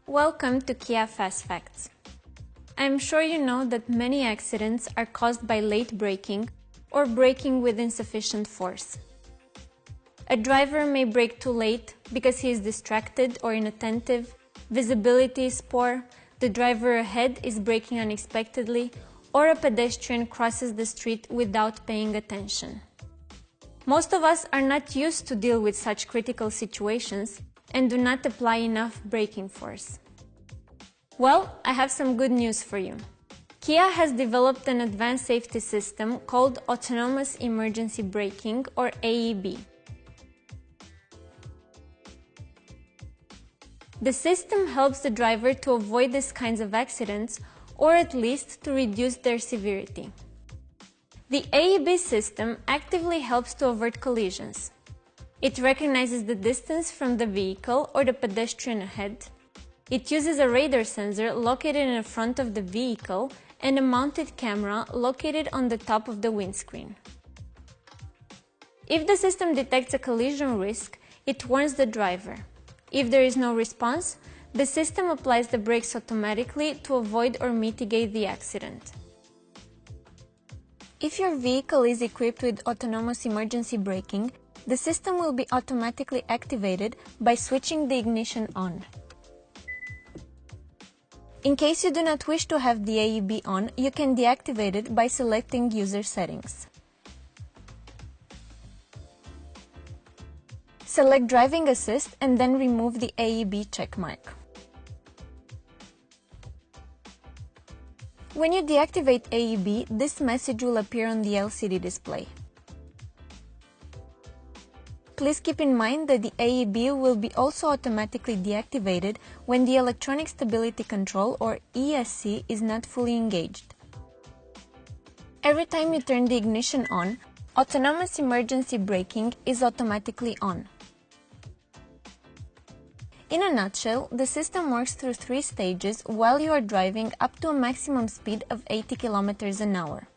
Welcome to Kia Fast Facts. I'm sure you know that many accidents are caused by late braking or braking with insufficient force. A driver may brake too late because he is distracted or inattentive, visibility is poor, the driver ahead is braking unexpectedly, or a pedestrian crosses the street without paying attention. Most of us are not used to deal with such critical situations and do not apply enough braking force. Well, I have some good news for you. Kia has developed an advanced safety system called Autonomous Emergency Braking, or AEB. The system helps the driver to avoid these kinds of accidents, or at least to reduce their severity. The AEB system actively helps to avert collisions. It recognizes the distance from the vehicle or the pedestrian ahead. It uses a radar sensor located in the front of the vehicle and a mounted camera located on the top of the windscreen. If the system detects a collision risk, it warns the driver. If there is no response, the system applies the brakes automatically to avoid or mitigate the accident. If your vehicle is equipped with autonomous emergency braking, the system will be automatically activated by switching the ignition on. In case you do not wish to have the AEB on, you can deactivate it by selecting User Settings. Select Driving Assist and then remove the AEB checkmark. When you deactivate AEB, this message will appear on the LCD display. Please keep in mind that the AEB will be also automatically deactivated when the Electronic Stability Control, or ESC, is not fully engaged. Every time you turn the ignition on, autonomous emergency braking is automatically on. In a nutshell, the system works through 3 stages while you are driving up to a maximum speed of 80 km an hour.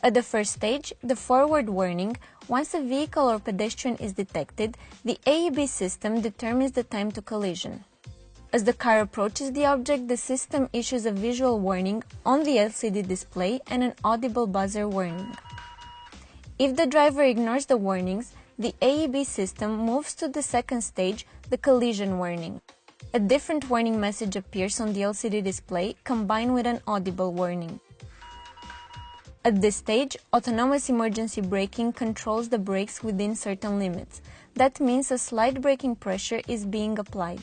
At the first stage, the forward warning, once a vehicle or pedestrian is detected, the AEB system determines the time to collision. As the car approaches the object, the system issues a visual warning on the LCD display and an audible buzzer warning. If the driver ignores the warnings, the AEB system moves to the second stage, the collision warning. A different warning message appears on the LCD display, combined with an audible warning. At this stage, autonomous emergency braking controls the brakes within certain limits. That means a slight braking pressure is being applied.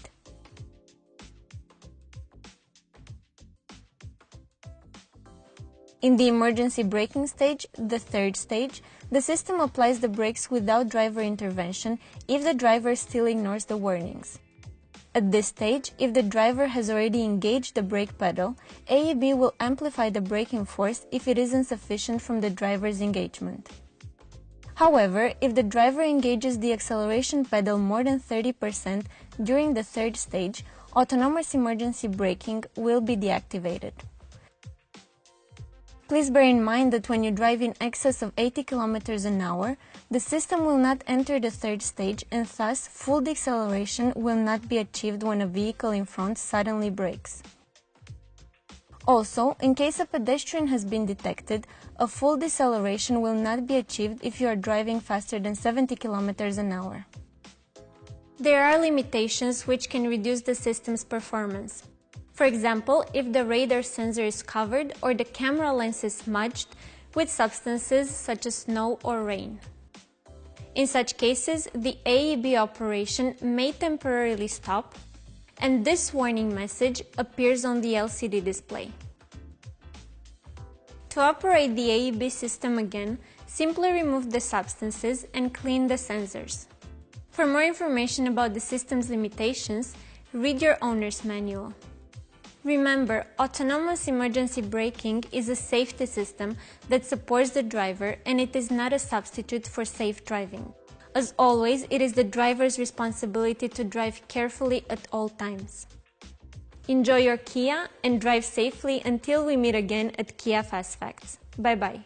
In the emergency braking stage, the third stage, the system applies the brakes without driver intervention if the driver still ignores the warnings. At this stage, if the driver has already engaged the brake pedal, AEB will amplify the braking force if it is insufficient from the driver's engagement. However, if the driver engages the acceleration pedal more than 30% during the third stage, autonomous emergency braking will be deactivated. Please bear in mind that when you drive in excess of 80 km an hour, the system will not enter the third stage and thus full deceleration will not be achieved when a vehicle in front suddenly brakes. Also, in case a pedestrian has been detected, a full deceleration will not be achieved if you are driving faster than 70 km an hour. There are limitations which can reduce the system's performance. For example, if the radar sensor is covered or the camera lens is smudged with substances such as snow or rain. In such cases, the AEB operation may temporarily stop, and this warning message appears on the LCD display. To operate the AEB system again, simply remove the substances and clean the sensors. For more information about the system's limitations, read your owner's manual. Remember, autonomous emergency braking is a safety system that supports the driver, and it is not a substitute for safe driving. As always, it is the driver's responsibility to drive carefully at all times. Enjoy your Kia and drive safely until we meet again at Kia Fast Facts. Bye-bye.